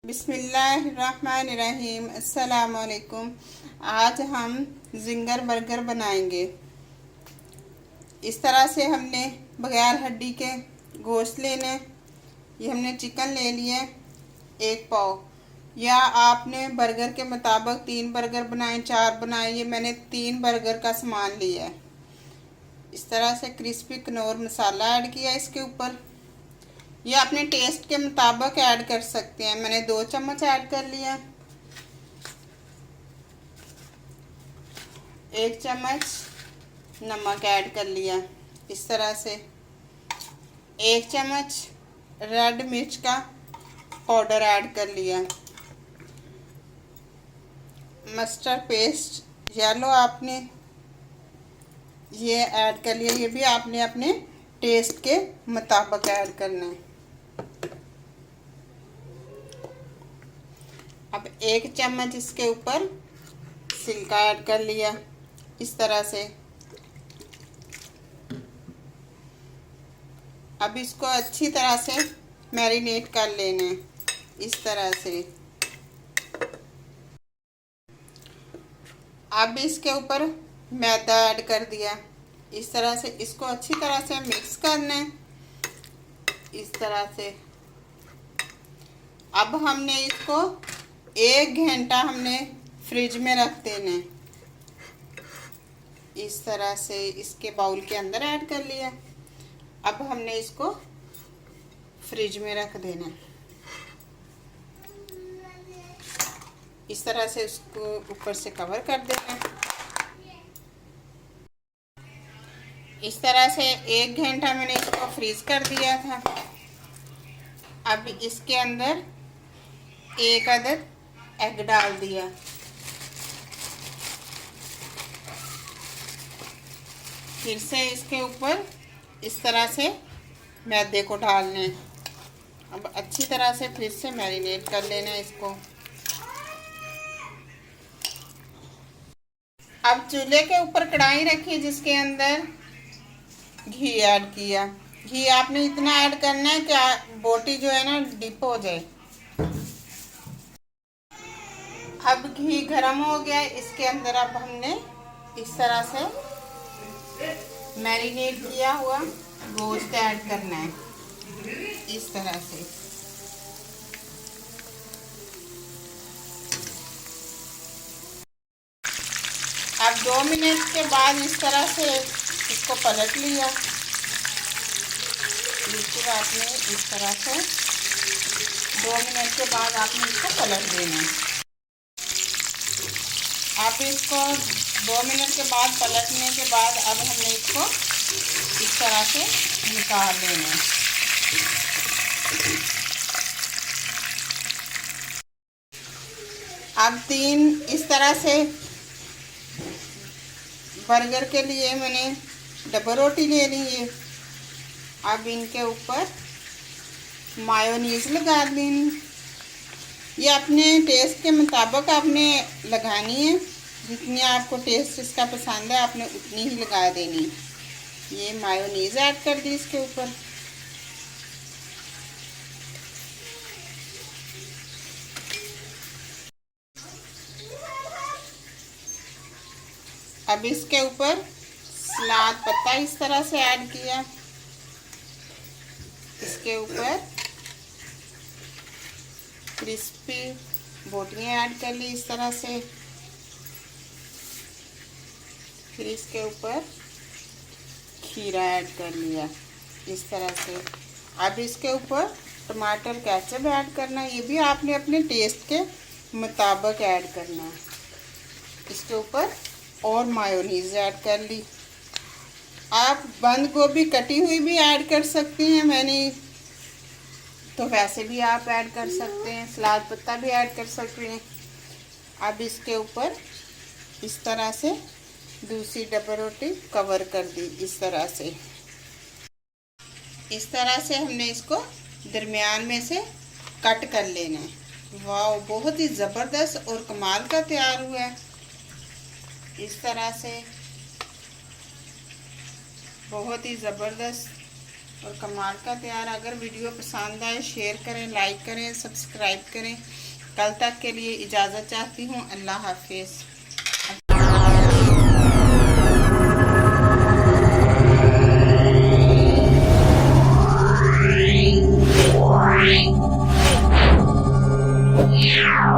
बिस्मिल्लाहिर्रहमानिर्रहीम। अस्सलामुअलैकुम। आज हम जिंगर बर्गर बनाएंगे। इस तरह से हमने बगैर हड्डी के गोश्त लेने। ये हमने चिकन ले लिए 1 पाव, या आपने बर्गर के मुताबिक 3 बर्गर बनाए 4 बनाए। ये मैंने 3 बर्गर का सामान लिया है। इस तरह से क्रिस्पी कनौर मसाला ऐड किया इसके ऊपर। ये अपने टेस्ट के मुताबिक ऐड कर सकते हैं। मैंने 2 चम्मच ऐड कर लिया। 1 चम्मच नमक ऐड कर लिया इस तरह से। 1 चम्मच रेड मिर्च का पाउडर ऐड कर लिया। मस्टर्ड पेस्ट येलो आपने ये ऐड कर लिया। ये भी आपने अपने टेस्ट के मुताबिक ऐड करना है। अब 1 चम्मच इसके ऊपर सिरका ऐड कर लिया इस तरह से। अब इसको अच्छी तरह से मैरिनेट कर लेना है इस तरह से। अब इसके ऊपर मैदा ऐड कर दिया इस तरह से। इसको अच्छी तरह से मिक्स करना है इस तरह से। अब हमने इसको 1 घंटा हमने फ्रिज में रख देना है इस तरह से। इसके बाउल के अंदर ऐड कर लिया। अब हमने इसको फ्रिज में रख देना इस तरह से। उसको ऊपर से कवर कर देना इस तरह से। 1 घंटा मैंने इसको फ्रीज कर दिया था। अब इसके अंदर 1 अदद एग डाल दिया। फिर से इसके ऊपर इस तरह से मैदे को डालना है। अब अच्छी तरह से फिर से मैरिनेट कर लेना है इसको। अब चूल्हे के ऊपर कढ़ाई रखी जिसके अंदर घी ऐड किया। घी आपने इतना ऐड करना है कि बोटी जो है ना डिप हो जाए। अब घी गर्म हो गया। इसके अंदर अब हमने इस तरह से मैरिनेट किया हुआ गोश्त ऐड करना है इस तरह से। अब 2 मिनट के बाद इस तरह से इसको पलट लिया। बिल्कुल आपने इस तरह से 2 मिनट के बाद आपने इसको पलट देना है। आप इसको 2 मिनट के बाद पलटने के बाद अब हमने इसको इस तरह से निकाल लेना है। अब 3 इस तरह से बर्गर के लिए मैंने डबल रोटी ले ली है। अब इनके ऊपर मायोनीज लगा देनी। ये अपने टेस्ट के मुताबिक आपने लगानी है। जितनी आपको टेस्ट इसका पसंद है आपने उतनी ही लगा देनी। ये मायोनीज ऐड कर दी इसके ऊपर। अब इसके ऊपर सलाद पत्ता इस तरह से ऐड किया। इसके ऊपर क्रिस्पी बोटियाँ ऐड कर ली इस तरह से। फिर इसके ऊपर खीरा ऐड कर लिया इस तरह से। अब इसके ऊपर टमाटर केचप ऐड करना है। ये भी आपने अपने टेस्ट के मुताबिक ऐड करना है। इसके ऊपर और मायोनीज ऐड कर ली। आप बंद गोभी कटी हुई भी ऐड कर सकती हैं। मैंने तो वैसे भी आप ऐड कर सकते हैं। सलाद पत्ता भी ऐड कर सकते हैं। अब इसके ऊपर इस तरह से दूसरी डबल रोटी कवर कर दी इस तरह से। इस तरह से हमने इसको दरमियान में से कट कर लेना है। वाह, बहुत ही ज़बरदस्त और कमाल का तैयार हुआ है। इस तरह से बहुत ही ज़बरदस्त और कमाल का तैयार। अगर वीडियो पसंद आए शेयर करें, लाइक करें, सब्सक्राइब करें। कल तक के लिए इजाज़त चाहती हूँ। अल्लाह हाफिज़। Yeah.